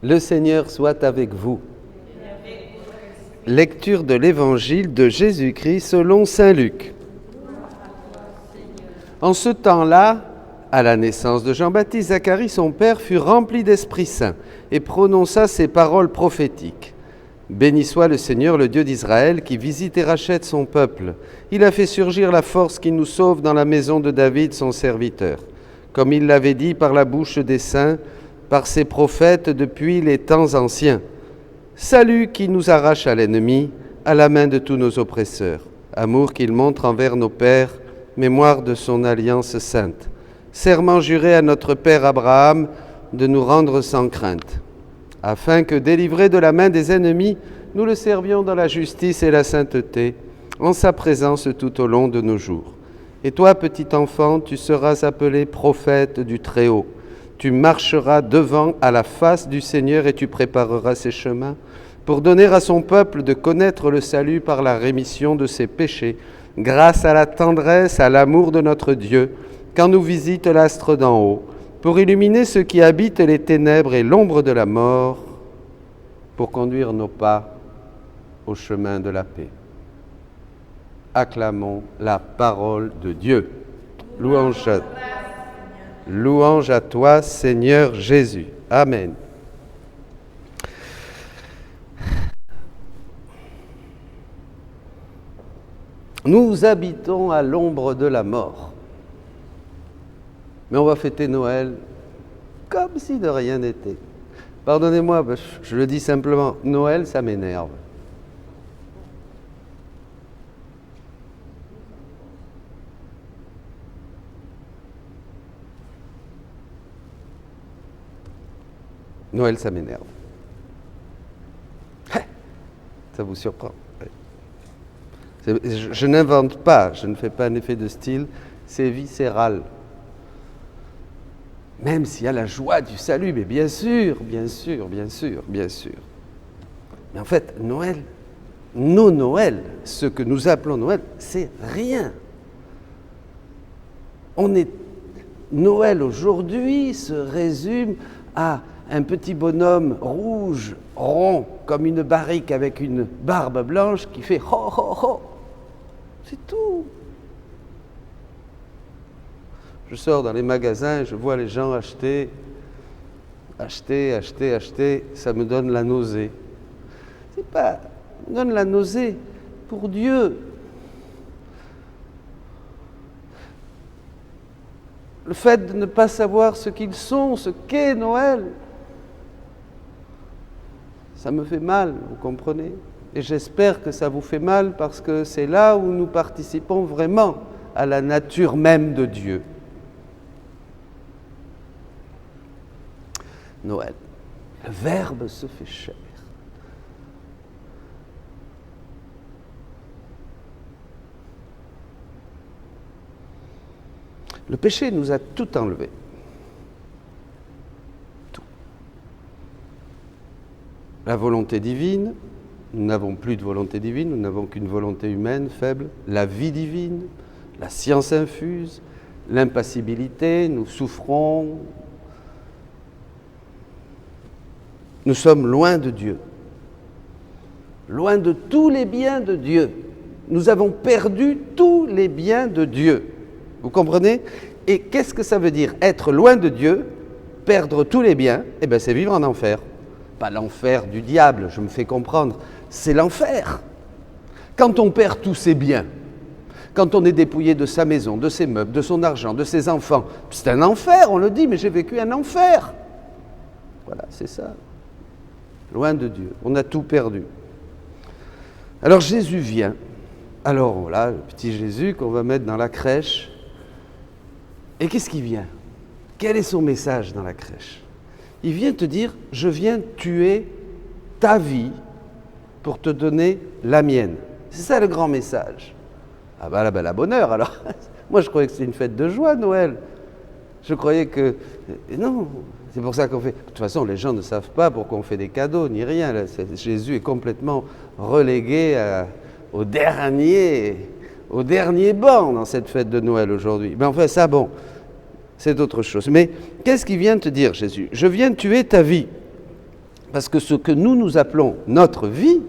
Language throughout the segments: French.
Le Seigneur soit avec vous. Lecture de l'Évangile de Jésus-Christ selon saint Luc. En ce temps-là, à la naissance de Jean-Baptiste, Zacharie, son père, fut rempli d'Esprit Saint et prononça ces paroles prophétiques. Béni soit le Seigneur, le Dieu d'Israël, qui visite et rachète son peuple. Il a fait surgir la force qui nous sauve dans la maison de David, son serviteur, comme il l'avait dit par la bouche des saints, par ses prophètes depuis les temps anciens. Salut qui nous arrache à l'ennemi, à la main de tous nos oppresseurs. Amour qu'il montre envers nos pères, mémoire de son alliance sainte. Serment juré à notre père Abraham de nous rendre sans crainte, afin que, délivrés de la main des ennemis, nous le servions dans la justice et la sainteté, en sa présence tout au long de nos jours. Et toi, petit enfant, tu seras appelé prophète du Très-Haut. Tu marcheras devant à la face du Seigneur et tu prépareras ses chemins pour donner à son peuple de connaître le salut par la rémission de ses péchés, grâce à la tendresse, à l'amour de notre Dieu, quand nous visite l'astre d'en haut, pour illuminer ceux qui habitent les ténèbres et l'ombre de la mort, pour conduire nos pas au chemin de la paix. Acclamons la parole de Dieu. Louange à toi, Seigneur Jésus. Amen. Nous habitons à l'ombre de la mort. Mais on va fêter Noël comme si de rien n'était. Pardonnez-moi, je le dis simplement, Noël, ça m'énerve. Noël, ça m'énerve. Ça vous surprend. Je n'invente pas, je ne fais pas un effet de style, c'est viscéral. Même s'il y a la joie du salut, mais bien sûr. Mais en fait, Noël, nos Noëls, ce que nous appelons Noël, c'est rien. Noël aujourd'hui se résume à un petit bonhomme rouge, rond, comme une barrique avec une barbe blanche qui fait « ho, ho, ho ». C'est tout. Je sors dans les magasins et je vois les gens acheter. Ça me donne la nausée. Ça me donne la nausée pour Dieu. Le fait de ne pas savoir ce qu'ils sont, ce qu'est Noël, ça me fait mal, vous comprenez? Et j'espère que ça vous fait mal parce que c'est là où nous participons vraiment à la nature même de Dieu. Noël, le Verbe se fait chair. Le péché nous a tout enlevé. Tout. La volonté divine, nous n'avons plus de volonté divine, nous n'avons qu'une volonté humaine faible. La vie divine, la science infuse, l'impassibilité, nous souffrons. Nous sommes loin de Dieu, loin de tous les biens de Dieu. Nous avons perdu tous les biens de Dieu. Vous comprenez? Et qu'est-ce que ça veut dire? Être loin de Dieu, perdre tous les biens, c'est vivre en enfer. Pas l'enfer du diable, je me fais comprendre, c'est l'enfer. Quand on perd tous ses biens, quand on est dépouillé de sa maison, de ses meubles, de son argent, de ses enfants, c'est un enfer, on le dit, mais j'ai vécu un enfer. Voilà, c'est ça. Loin de Dieu, on a tout perdu. Alors Jésus vient. Alors voilà, le petit Jésus qu'on va mettre dans la crèche. Et qu'est-ce qu'il vient? Quel est son message dans la crèche? Il vient te dire, je viens tuer ta vie pour te donner la mienne. C'est ça le grand message. Ah bah la bonne heure alors. Moi je croyais que c'était une fête de joie Noël. Je croyais que... Non, c'est pour ça qu'on fait... De toute façon, les gens ne savent pas pourquoi on fait des cadeaux, ni rien. Là, Jésus est complètement relégué au dernier banc dans cette fête de Noël aujourd'hui. Mais enfin, ça, bon, c'est autre chose. Mais qu'est-ce qu'il vient te dire, Jésus? Je viens tuer ta vie. Parce que ce que nous appelons notre vie,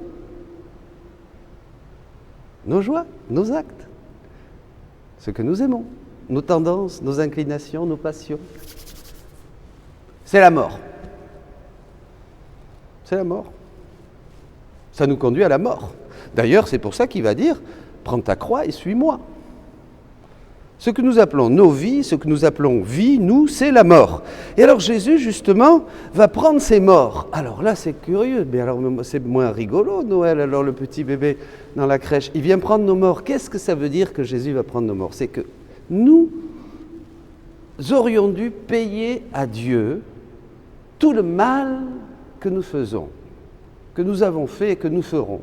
nos joies, nos actes, ce que nous aimons, nos tendances, nos inclinations, nos passions, c'est la mort. C'est la mort. Ça nous conduit à la mort. D'ailleurs, c'est pour ça qu'il va dire « Prends ta croix et suis-moi ». Ce que nous appelons nos vies, ce que nous appelons vie, nous, c'est la mort. Et alors Jésus, justement, va prendre ses morts. Alors là, c'est curieux, mais alors c'est moins rigolo, Noël, alors le petit bébé dans la crèche. Il vient prendre nos morts. Qu'est-ce que ça veut dire que Jésus va prendre nos morts? C'est que nous aurions dû payer à Dieu tout le mal que nous faisons, que nous avons fait et que nous ferons.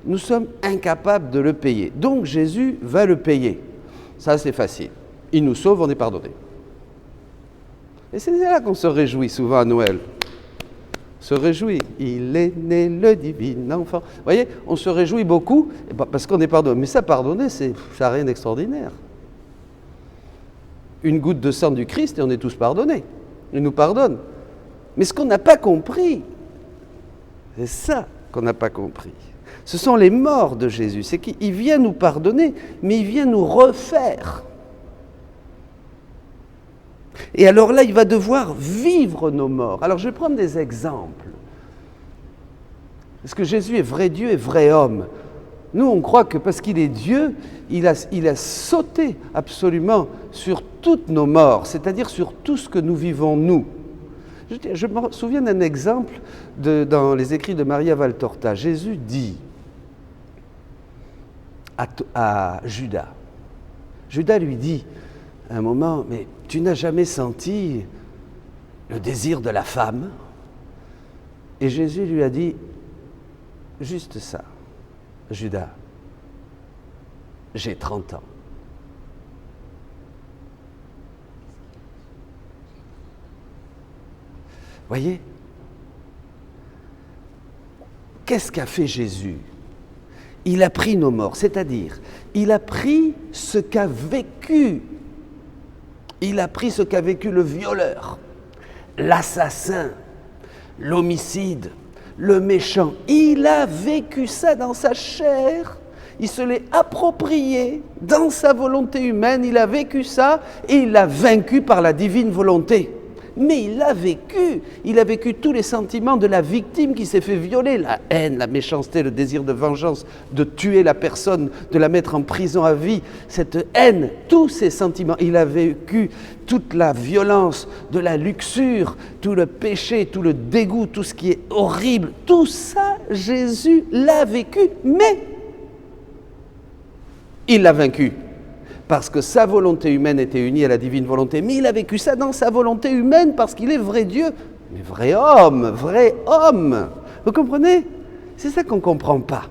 Nous sommes incapables de le payer. Donc Jésus va le payer. Ça, c'est facile. Il nous sauve, on est pardonné. Et c'est là qu'on se réjouit souvent à Noël. On se réjouit. Il est né le divin enfant. Vous voyez, on se réjouit beaucoup parce qu'on est pardonné. Mais ça, pardonner, ça n'a rien d'extraordinaire. Une goutte de sang du Christ et on est tous pardonnés. Il nous pardonne. Mais ce qu'on n'a pas compris, c'est ça qu'on n'a pas compris. Ce sont les morts de Jésus. C'est qu'il vient nous pardonner, mais il vient nous refaire. Et alors là, il va devoir vivre nos morts. Alors je vais prendre des exemples. Parce que Jésus est vrai Dieu et vrai homme. Nous, on croit que parce qu'il est Dieu, il a sauté absolument sur toutes nos morts, c'est-à-dire sur tout ce que nous vivons nous. Je me souviens d'un exemple dans les écrits de Maria Valtorta. Jésus dit à Judas. Judas lui dit à un moment, mais tu n'as jamais senti le désir de la femme? Et Jésus lui a dit, juste ça, Judas, j'ai 30 ans. Voyez? Qu'est-ce qu'a fait Jésus? Il a pris nos morts, c'est-à-dire, il a pris ce qu'a vécu. Il a pris ce qu'a vécu le violeur, l'assassin, l'homicide, le méchant. Il a vécu ça dans sa chair. Il se l'est approprié dans sa volonté humaine. Il a vécu ça et il l'a vaincu par la divine volonté. Mais il a vécu tous les sentiments de la victime qui s'est fait violer, la haine, la méchanceté, le désir de vengeance, de tuer la personne, de la mettre en prison à vie, cette haine, tous ces sentiments. Il a vécu toute la violence de la luxure, tout le péché, tout le dégoût, tout ce qui est horrible. Tout ça, Jésus l'a vécu, mais il l'a vaincu. Parce que sa volonté humaine était unie à la divine volonté. Mais il a vécu ça dans sa volonté humaine parce qu'il est vrai Dieu, mais vrai homme. Vous comprenez? C'est ça qu'on ne comprend pas.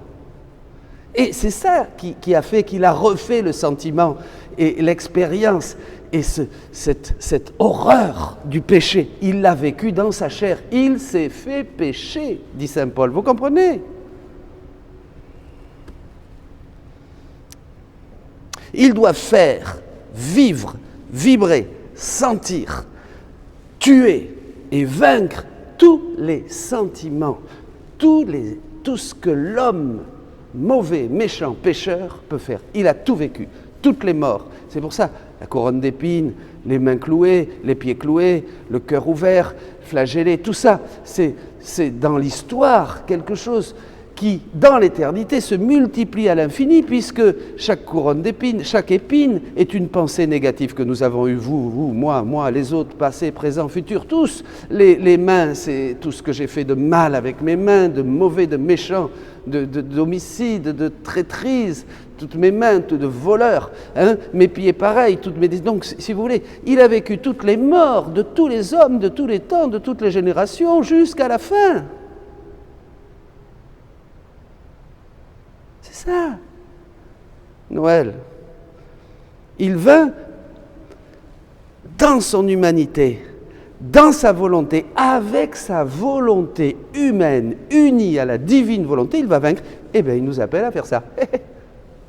Et c'est ça qui a fait qu'il a refait le sentiment et l'expérience et cette horreur du péché. Il l'a vécu dans sa chair. Il s'est fait pécher, dit saint Paul. Vous comprenez? Ils doivent faire, vivre, vibrer, sentir, tuer et vaincre tous les sentiments, tout ce que l'homme mauvais, méchant, pécheur peut faire. Il a tout vécu, toutes les morts. C'est pour ça, la couronne d'épines, les mains clouées, les pieds cloués, le cœur ouvert, flagellé, tout ça, c'est dans l'histoire quelque chose qui, dans l'éternité, se multiplie à l'infini, puisque chaque couronne d'épines, chaque épine est une pensée négative que nous avons eue, vous, moi, les autres, passé, présent, futur, tous. Les mains, c'est tout ce que j'ai fait de mal avec mes mains, de mauvais, de méchant, d'homicide, de traîtrise, toutes mes mains, de voleurs, mes pieds pareils, toutes mes... Donc, si vous voulez, il a vécu toutes les morts de tous les hommes, de tous les temps, de toutes les générations, jusqu'à la fin. C'est ça, Noël. Il vint dans son humanité, dans sa volonté, avec sa volonté humaine, unie à la divine volonté, il va vaincre. Eh bien, il nous appelle à faire ça.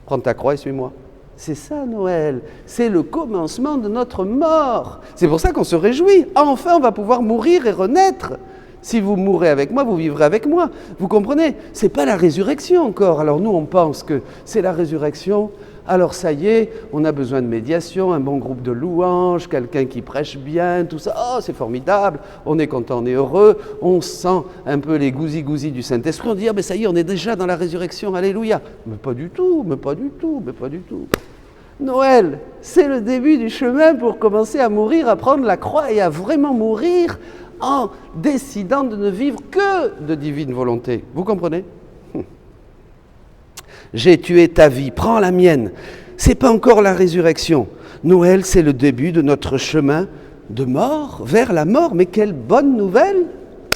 Prends ta croix et suis-moi. C'est ça, Noël. C'est le commencement de notre mort. C'est pour ça qu'on se réjouit. Enfin, on va pouvoir mourir et renaître. Si vous mourrez avec moi, vous vivrez avec moi. Vous comprenez? C'est pas la résurrection encore. Alors nous, on pense que c'est la résurrection. Alors ça y est, on a besoin de médiation, un bon groupe de louanges, quelqu'un qui prêche bien, tout ça. Oh, c'est formidable, on est content, on est heureux, on sent un peu les gousi-gousi du Saint-Esprit. On dit, ah ben ça y est, on est déjà dans la résurrection, alléluia. Mais pas du tout, mais pas du tout, mais pas du tout. Noël, c'est le début du chemin pour commencer à mourir, à prendre la croix et à vraiment mourir en décidant de ne vivre que de divine volonté. Vous comprenez? J'ai tué ta vie, prends la mienne. C'est pas encore la résurrection. Noël, c'est le début de notre chemin de mort vers la mort. Mais quelle bonne nouvelle!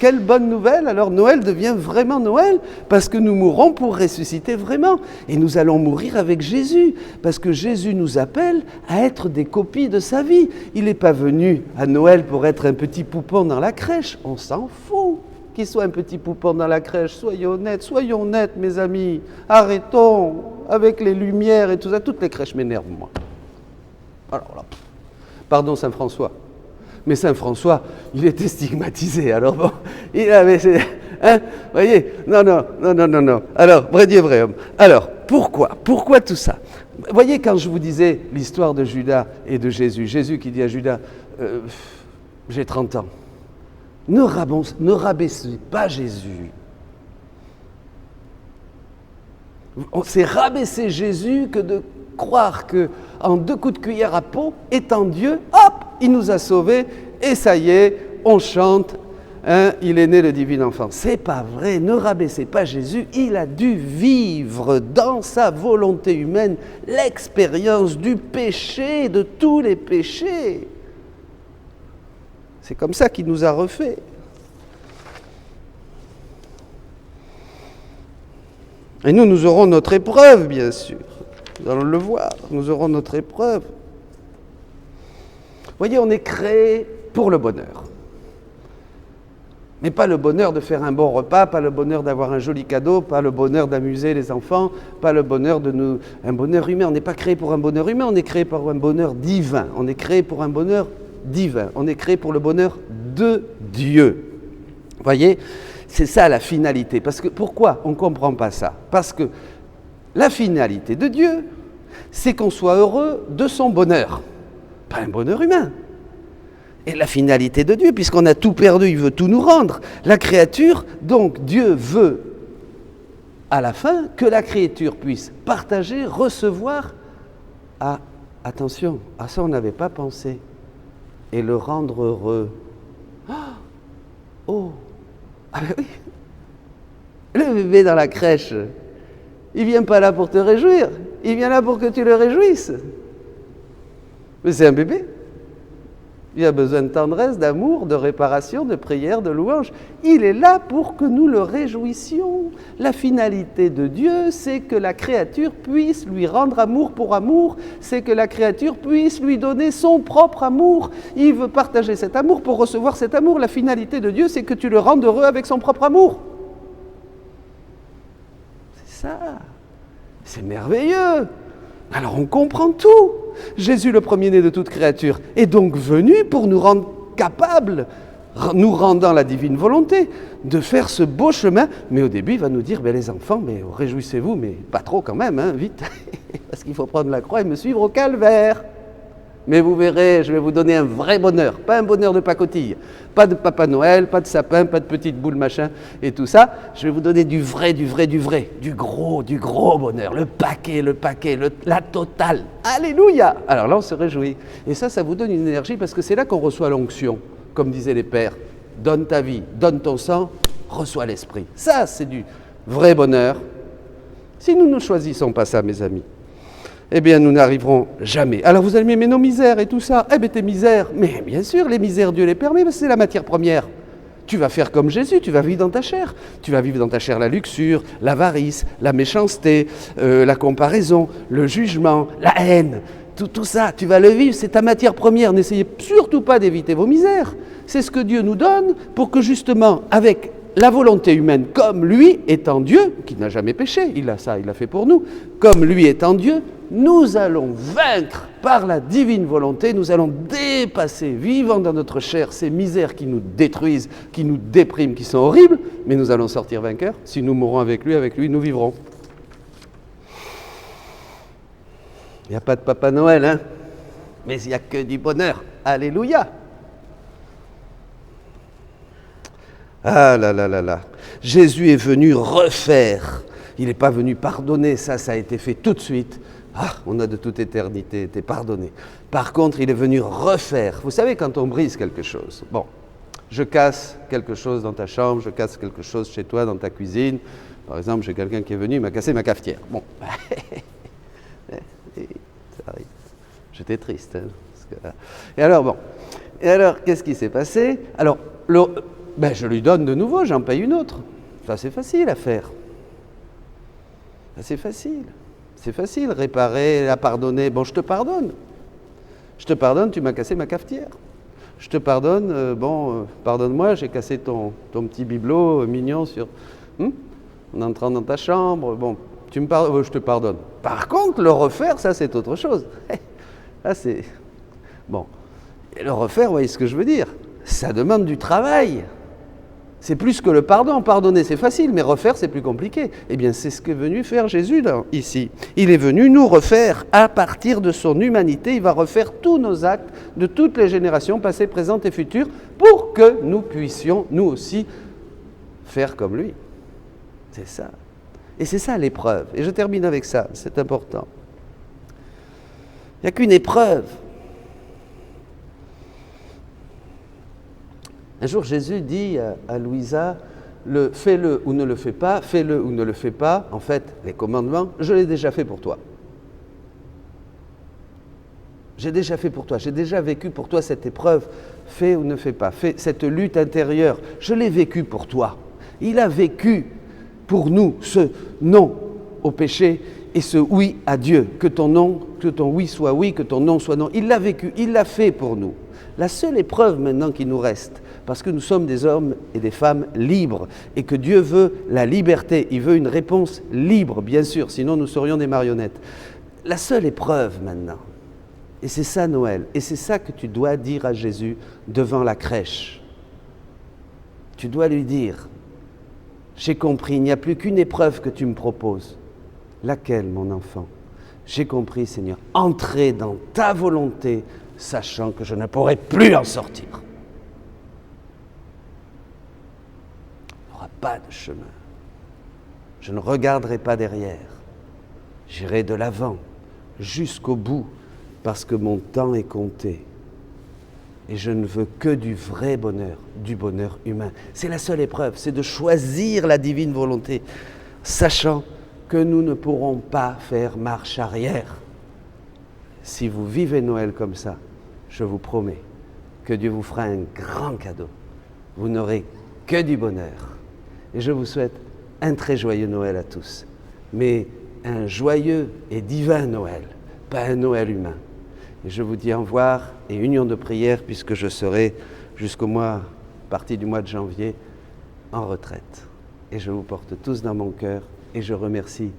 Quelle bonne nouvelle! Alors Noël devient vraiment Noël parce que nous mourrons pour ressusciter vraiment. Et nous allons mourir avec Jésus parce que Jésus nous appelle à être des copies de sa vie. Il n'est pas venu à Noël pour être un petit poupon dans la crèche. On s'en fout qu'il soit un petit poupon dans la crèche. Soyons honnêtes, mes amis. Arrêtons avec les lumières et tout ça. Toutes les crèches m'énervent, moi. Alors là, pardon Saint-François. Mais Saint-François, il était stigmatisé. Alors bon, il avait... Hein, voyez, non. Alors, vrai Dieu, vrai homme. Alors, pourquoi tout ça? Voyez, quand je vous disais l'histoire de Judas et de Jésus, Jésus qui dit à Judas, j'ai 30 ans. Ne rabaissez pas Jésus. C'est rabaisser Jésus que de croire qu'en 2 coups de cuillère à peau, étant Dieu, hop, il nous a sauvés et ça y est, on chante, hein, il est né le divin enfant. C'est pas vrai, ne rabaissez pas Jésus, il a dû vivre dans sa volonté humaine l'expérience du péché, de tous les péchés. C'est comme ça qu'il nous a refait. Et nous aurons notre épreuve, bien sûr. Nous allons le voir, nous aurons notre épreuve. Vous voyez, on est créé pour le bonheur. Mais pas le bonheur de faire un bon repas, pas le bonheur d'avoir un joli cadeau, pas le bonheur d'amuser les enfants, pas le bonheur un bonheur humain. On n'est pas créé pour un bonheur humain, on est créé pour un bonheur divin. On est créé pour un bonheur divin. On est créé pour le bonheur de Dieu. Vous voyez, c'est ça la finalité. Parce que pourquoi on ne comprend pas ça? Parce que la finalité de Dieu, c'est qu'on soit heureux de son bonheur, pas un bonheur humain. Et la finalité de Dieu, puisqu'on a tout perdu, il veut tout nous rendre. La créature, donc Dieu veut à la fin que la créature puisse partager, recevoir, attention, à ça on n'avait pas pensé, et le rendre heureux. Oh, ah ben oui, le bébé dans la crèche, il vient pas là pour te réjouir, il vient là pour que tu le réjouisses. Mais c'est un bébé. Il a besoin de tendresse, d'amour, de réparation, de prière, de louange. Il est là pour que nous le réjouissions. La finalité de Dieu, c'est que la créature puisse lui rendre amour pour amour, c'est que la créature puisse lui donner son propre amour. Il veut partager cet amour pour recevoir cet amour. La finalité de Dieu, c'est que tu le rendes heureux avec son propre amour. C'est ça. C'est merveilleux. Alors on comprend tout. Jésus, le premier-né de toute créature, est donc venu pour nous rendre capables, nous rendant la divine volonté, de faire ce beau chemin. Mais au début, il va nous dire, les enfants, réjouissez-vous, mais pas trop quand même, hein, vite, parce qu'il faut prendre la croix et me suivre au calvaire. Mais vous verrez, je vais vous donner un vrai bonheur, pas un bonheur de pacotille, pas de Papa Noël, pas de sapin, pas de petites boules machin et tout ça. Je vais vous donner du vrai, du gros bonheur, le paquet, la totale. Alléluia! Alors là, on se réjouit. Et ça vous donne une énergie parce que c'est là qu'on reçoit l'onction, comme disaient les pères. Donne ta vie, donne ton sang, reçois l'esprit. Ça, c'est du vrai bonheur. Si nous ne choisissons pas ça, mes amis, eh bien, nous n'arriverons jamais. Alors, vous allez me dire, mais nos misères et tout ça, tes misères. Mais bien sûr, les misères, Dieu les permet, parce que c'est la matière première. Tu vas faire comme Jésus, tu vas vivre dans ta chair. Tu vas vivre dans ta chair la luxure, l'avarice, la méchanceté, la comparaison, le jugement, la haine. Tout ça, tu vas le vivre, c'est ta matière première. N'essayez surtout pas d'éviter vos misères. C'est ce que Dieu nous donne pour que justement, avec la volonté humaine, comme lui étant Dieu, qui n'a jamais péché, il a ça, il l'a fait pour nous, comme lui étant Dieu, nous allons vaincre par la divine volonté, nous allons dépasser, vivant dans notre chair, ces misères qui nous détruisent, qui nous dépriment, qui sont horribles, mais nous allons sortir vainqueurs. Si nous mourrons avec lui, nous vivrons. Il n'y a pas de Papa Noël, hein, mais il n'y a que du bonheur. Alléluia. Ah là là là là. Jésus est venu refaire. Il n'est pas venu pardonner, ça a été fait tout de suite. Ah, on a de toute éternité été pardonné. Par contre, il est venu refaire. Vous savez, quand on brise quelque chose, bon, je casse quelque chose dans ta chambre, je casse quelque chose chez toi, dans ta cuisine. Par exemple, j'ai quelqu'un qui est venu, il m'a cassé ma cafetière. Bon, ça arrive. J'étais triste. Hein, Et alors, bon, qu'est-ce qui s'est passé? Alors, je lui donne de nouveau, j'en paye une autre. Ça, c'est facile à faire. Ça, c'est facile. C'est facile, réparer, la pardonner. Bon, je te pardonne. Je te pardonne, tu m'as cassé ma cafetière. Je te pardonne, pardonne-moi, j'ai cassé ton petit bibelot mignon en entrant dans ta chambre. Bon, tu me pardonnes, je te pardonne. Par contre, le refaire, ça, c'est autre chose. Là, c'est... Bon. Et le refaire, vous voyez ce que je veux dire? Ça demande du travail. C'est plus que le pardon. Pardonner, c'est facile, mais refaire, c'est plus compliqué. Eh bien, c'est ce qu'est venu faire Jésus ici. Il est venu nous refaire à partir de son humanité. Il va refaire tous nos actes de toutes les générations, passées, présentes et futures, pour que nous puissions, nous aussi, faire comme lui. C'est ça. Et c'est ça l'épreuve. Et je termine avec ça, c'est important. Il n'y a qu'une épreuve. Un jour, Jésus dit à Louisa, fais-le ou ne le fais pas, fais-le ou ne le fais pas. En fait, les commandements, je l'ai déjà fait pour toi. J'ai déjà fait pour toi, j'ai déjà vécu pour toi cette épreuve. Fais ou ne fais pas, fais cette lutte intérieure. Je l'ai vécu pour toi. Il a vécu pour nous ce non au péché et ce oui à Dieu. Que ton oui soit oui, que ton non soit non. Il l'a vécu, il l'a fait pour nous. La seule épreuve maintenant qui nous reste, parce que nous sommes des hommes et des femmes libres, et que Dieu veut la liberté, il veut une réponse libre, bien sûr, sinon nous serions des marionnettes. La seule épreuve maintenant, et c'est ça Noël, et c'est ça que tu dois dire à Jésus devant la crèche. Tu dois lui dire, j'ai compris, il n'y a plus qu'une épreuve que tu me proposes. Laquelle, mon enfant? J'ai compris, Seigneur, entrer dans ta volonté, sachant que je ne pourrai plus en sortir. Il n'y aura pas de chemin. Je ne regarderai pas derrière. J'irai de l'avant, jusqu'au bout, parce que mon temps est compté. Et je ne veux que du vrai bonheur, du bonheur humain. C'est la seule épreuve, c'est de choisir la divine volonté, sachant que nous ne pourrons pas faire marche arrière. Si vous vivez Noël comme ça, je vous promets que Dieu vous fera un grand cadeau. Vous n'aurez que du bonheur. Et je vous souhaite un très joyeux Noël à tous. Mais un joyeux et divin Noël, pas un Noël humain. Et je vous dis au revoir et union de prière puisque je serai partie du mois de janvier, en retraite. Et je vous porte tous dans mon cœur et je remercie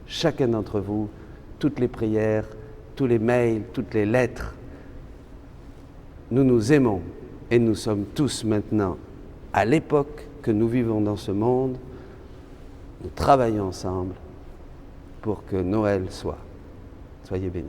chacun d'entre vous, toutes les prières, tous les mails, toutes les lettres. Nous nous aimons et nous sommes tous maintenant, à l'époque que nous vivons dans ce monde, nous travaillons ensemble pour que Noël soit. Soyez bénis.